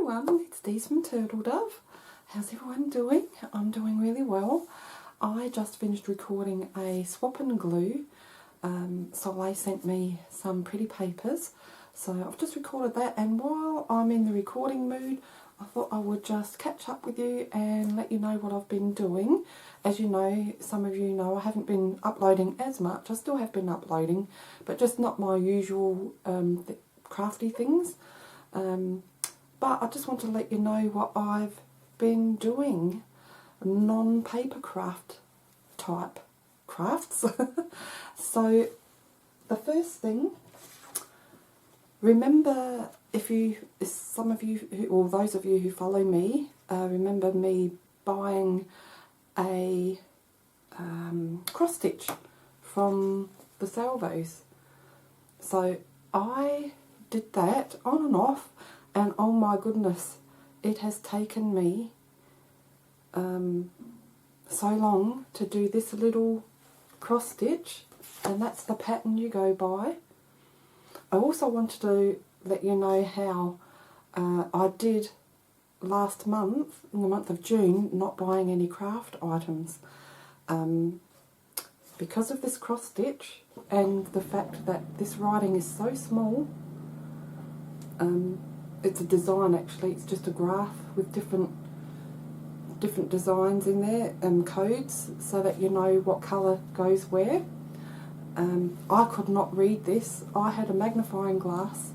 everyone, it's Dees from Turtle Dove. How's everyone doing? I'm doing really well. I just finished recording a swap and glue. Soleil sent me some pretty papers, so I've just recorded that, and while I'm in the recording mood I thought I would just catch up with you and let you know what I've been doing. As you know, some of you know, I haven't been uploading as much. I still have been uploading, but just not my usual crafty things. But I just want to let you know what I've been doing, non-paper craft type crafts. So the first thing, remember, if some of you, or those of you who follow me, remember me buying a cross stitch from the Salvos. So I did that on and off, and oh my goodness, it has taken me so long to do this little cross stitch, and that's the pattern you go by. I also wanted to let you know how I did last month, in the month of June, not buying any craft items. Because of this cross stitch and the fact that this writing is so small, it's a design actually, it's just a graph with different designs in there and codes so that you know what colour goes where. I could not read this. I had a magnifying glass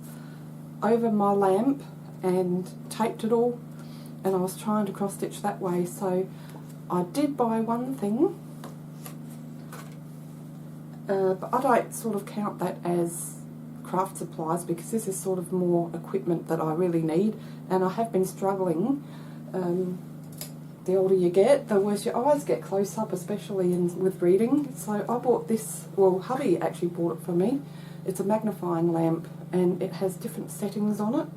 over my lamp and taped it all, and I was trying to cross stitch that way. So I did buy one thing, but I don't sort of count that as craft supplies because this is sort of more equipment that I really need, and I have been struggling. The older you get, the worse your eyes get close up, especially with reading. So I bought this, well, hubby actually bought it for me. It's a magnifying lamp and it has different settings on it.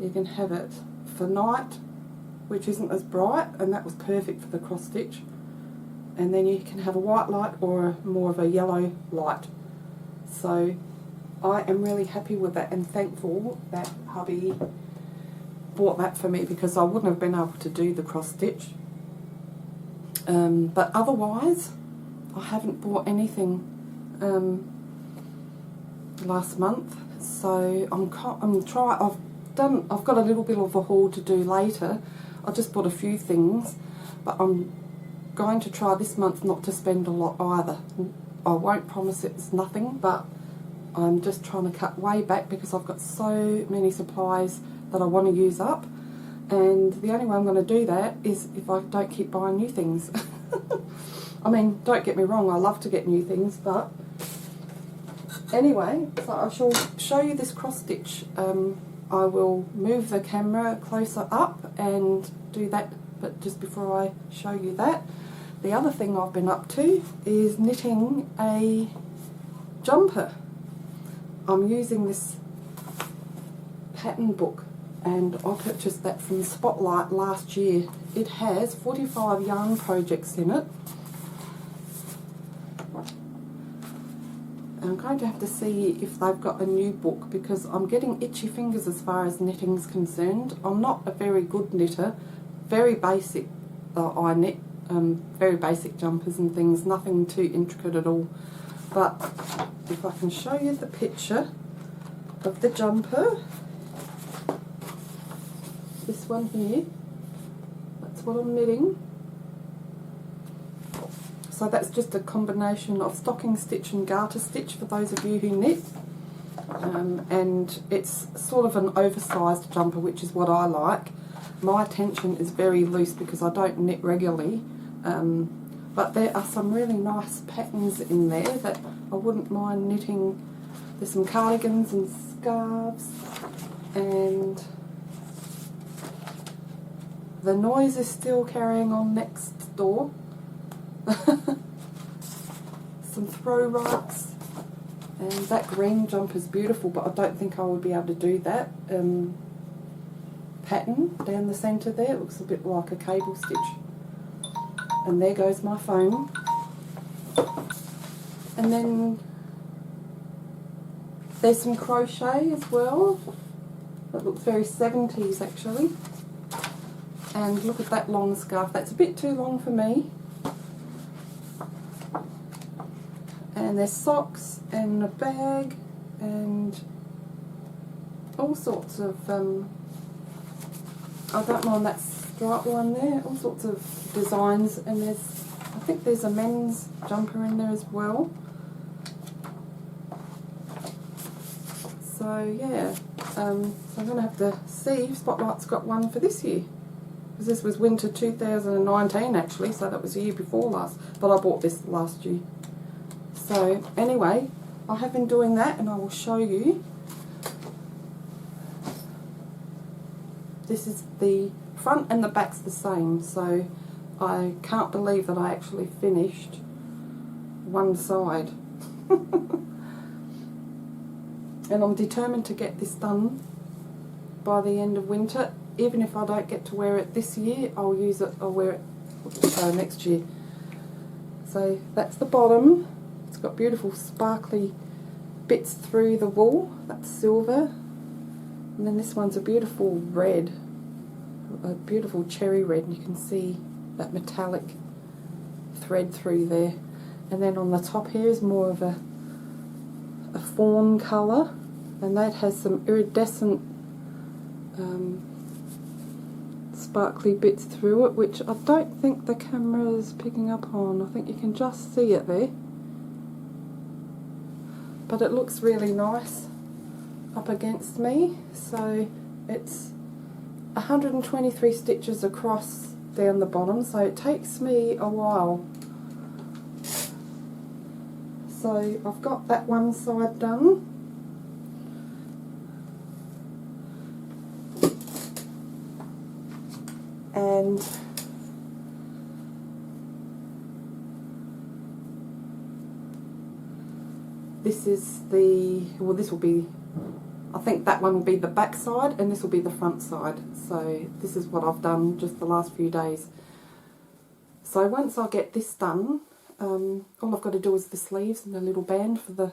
You can have it for night, which isn't as bright, and that was perfect for the cross stitch. And then you can have a white light or more of a yellow light. So I am really happy with that and thankful that hubby bought that for me because I wouldn't have been able to do the cross stitch. But otherwise, I haven't bought anything last month. So I've got a little bit of a haul to do later. I just bought a few things, but I'm going to try this month not to spend a lot either. I won't promise it's nothing, but I'm just trying to cut way back because I've got so many supplies that I want to use up, and the only way I'm going to do that is if I don't keep buying new things. I mean, don't get me wrong, I love to get new things, but anyway, so I shall show you this cross stitch. I will move the camera closer up and do that, but just before I show you that, the other thing I've been up to is knitting a jumper. I'm using this pattern book, and I purchased that from Spotlight last year. It has 45 yarn projects in it. I'm going to have to see if they've got a new book because I'm getting itchy fingers as far as knitting's concerned. I'm not a very good knitter, very basic. I knit very basic jumpers and things, nothing too intricate at all. But if I can show you the picture of the jumper, this one here, that's what I'm knitting. So that's just a combination of stocking stitch and garter stitch for those of you who knit, and it's sort of an oversized jumper, which is what I like. My tension is very loose because I don't knit regularly, but there are some really nice patterns in there that I wouldn't mind knitting. There's some cardigans and scarves, and the noise is still carrying on next door. Some throw rugs, and that green jumper is beautiful, but I don't think I would be able to do that pattern down the centre there. It looks a bit like a cable stitch. And there goes my phone. And then there's some crochet as well. It looks very 70s actually. And look at that long scarf. That's a bit too long for me. And there's socks and a bag and all sorts of, I don't mind that stripe one there, all sorts of designs. And there's, I think there's a men's jumper in there as well. So yeah, so I'm going to have to see if Spotlight's got one for this year. Because this was winter 2019 actually, so that was the year before last. But I bought this last year. So anyway, I have been doing that and I will show you. This is the front and the back's the same, so I can't believe that I actually finished one side. And I'm determined to get this done by the end of winter. Even if I don't get to wear it this year, I'll use it, I'll wear it next year. So that's the bottom. It's got beautiful sparkly bits through the wool. That's silver. And then this one's a beautiful red, a beautiful cherry red, and you can see that metallic thread through there. And then on the top here is more of a fawn colour, and that has some iridescent sparkly bits through it, which I don't think the camera is picking up on. I think you can just see it there. But it looks really nice up against me. So it's 123 stitches across down the bottom, so it takes me a while. So I've got that one side done. And this is the, well, this will be, I think that one will be the back side and this will be the front side. So this is what I've done just the last few days. So once I get this done, all I've got to do is the sleeves and the little band for the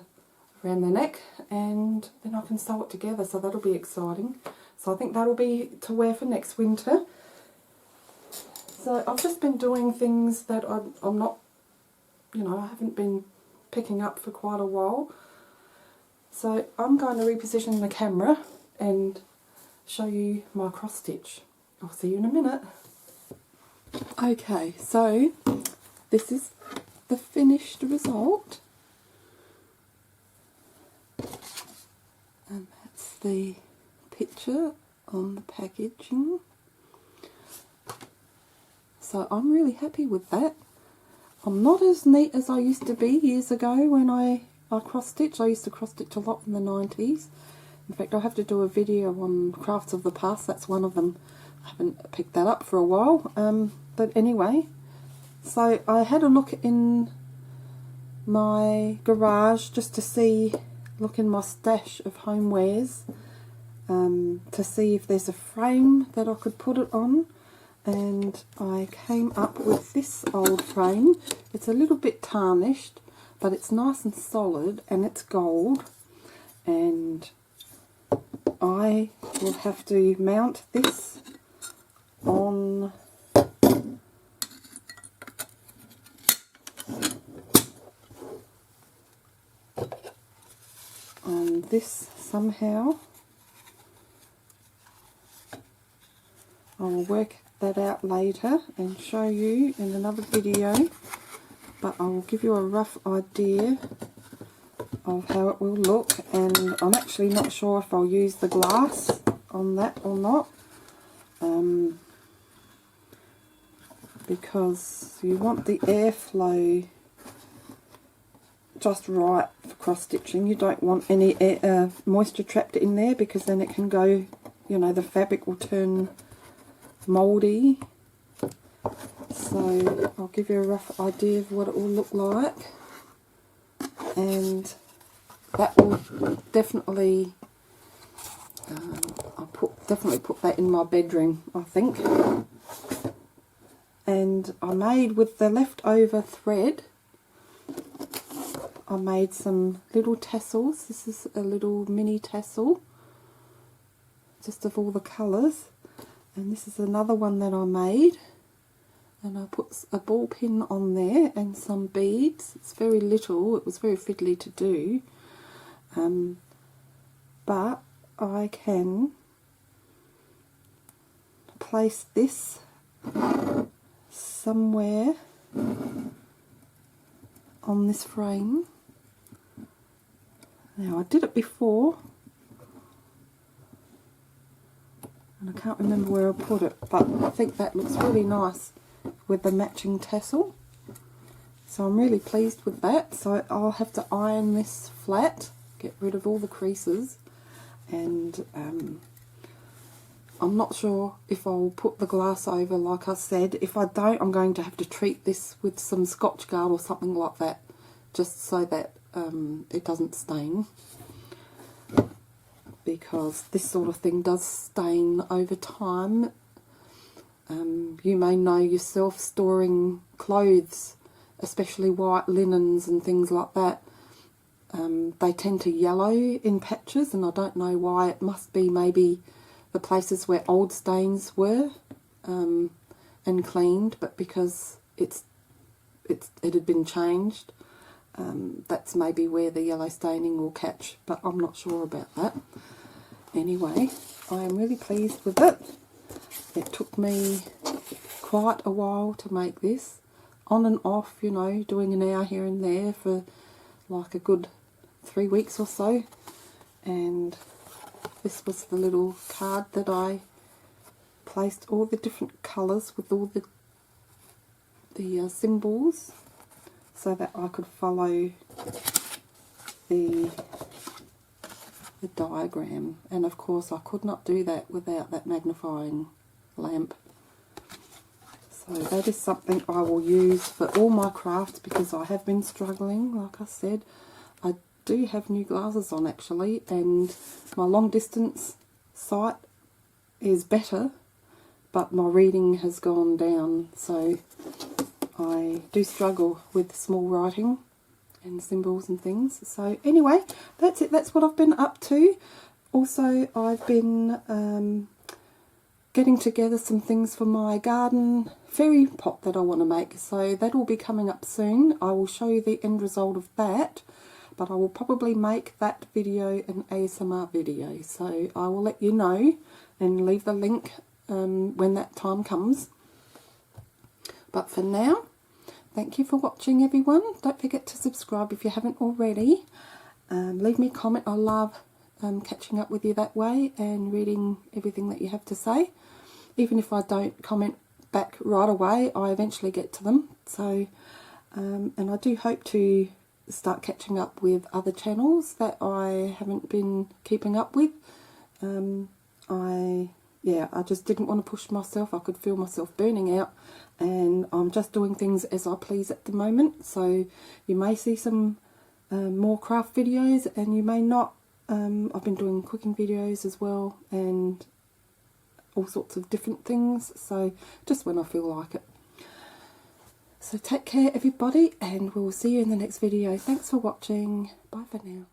around the neck, and then I can sew it together, so that'll be exciting. So I think that'll be to wear for next winter. So I've just been doing things that I'm not, I haven't been picking up for quite a while. So I'm going to reposition the camera and show you my cross stitch. I'll see you in a minute. Okay, so this is the finished result. And that's the picture on the packaging. So I'm really happy with that. I'm not as neat as I used to be years ago when I cross-stitched. I used to cross-stitch a lot in the 90s. In fact, I'll have to do a video on crafts of the past. That's one of them. I haven't picked that up for a while. But anyway, so I had a look in my garage just to see, look in my stash of homewares, to see if there's a frame that I could put it on. And I came up with this old frame. It's a little bit tarnished, but it's nice and solid, and it's gold. And I will have to mount this on this somehow. I will work that out later and show you in another video, but I will give you a rough idea of how it will look. And I'm actually not sure if I'll use the glass on that or not, because you want the airflow just right for cross stitching. You don't want any air, moisture trapped in there, because then it can go, the fabric will turn mouldy. So I'll give you a rough idea of what it will look like, and that will definitely I'll definitely put that in my bedroom, I think. And I made, with the leftover thread, I made some little tassels. This is a little mini tassel just of all the colours. And this is another one that I made. And I put a ball pin on there and some beads. It's very little, it was very fiddly to do. But I can place this somewhere on this frame. Now, I did it before and I can't remember where I put it, but I think that looks really nice with the matching tassel. So I'm really pleased with that. So I'll have to iron this flat, get rid of all the creases, and I'm not sure if I'll put the glass over like I said. If I don't, I'm going to have to treat this with some Scotchgard or something like that, just so that it doesn't stain, because this sort of thing does stain over time. You may know yourself, storing clothes, especially white linens and things like that, they tend to yellow in patches, and I don't know why. It must be maybe the places where old stains were and cleaned, but because it had been changed, that's maybe where the yellow staining will catch, but I'm not sure about that. Anyway, I am really pleased with it. It took me quite a while to make this, on and off, you know, doing an hour here and there for like a good 3 weeks or so. And this was the little card that I placed all the different colours with all the symbols, so that I could follow the diagram. And of course I could not do that without that magnifying lamp. So that is something I will use for all my crafts, because I have been struggling, like I said. I do have new glasses on actually, and my long distance sight is better, but my reading has gone down, so I do struggle with small writing and symbols and things. So anyway, that's it. That's what I've been up to. Also, I've been getting together some things for my garden fairy pot that I want to make. So that will be coming up soon. I will show you the end result of that, but I will probably make that video an ASMR video. So I will let you know and leave the link when that time comes. But for now, thank you for watching, everyone. Don't forget to subscribe if you haven't already. Leave me a comment. I love catching up with you that way and reading everything that you have to say. Even if I don't comment back right away, I eventually get to them. So, and I do hope to start catching up with other channels that I haven't been keeping up with. I just didn't want to push myself. I could feel myself burning out, and I'm just doing things as I please at the moment. So you may see some more craft videos, and you may not. I've been doing cooking videos as well, and all sorts of different things, so just when I feel like it. So take care, everybody, and we'll see you in the next video. Thanks for watching. Bye for now.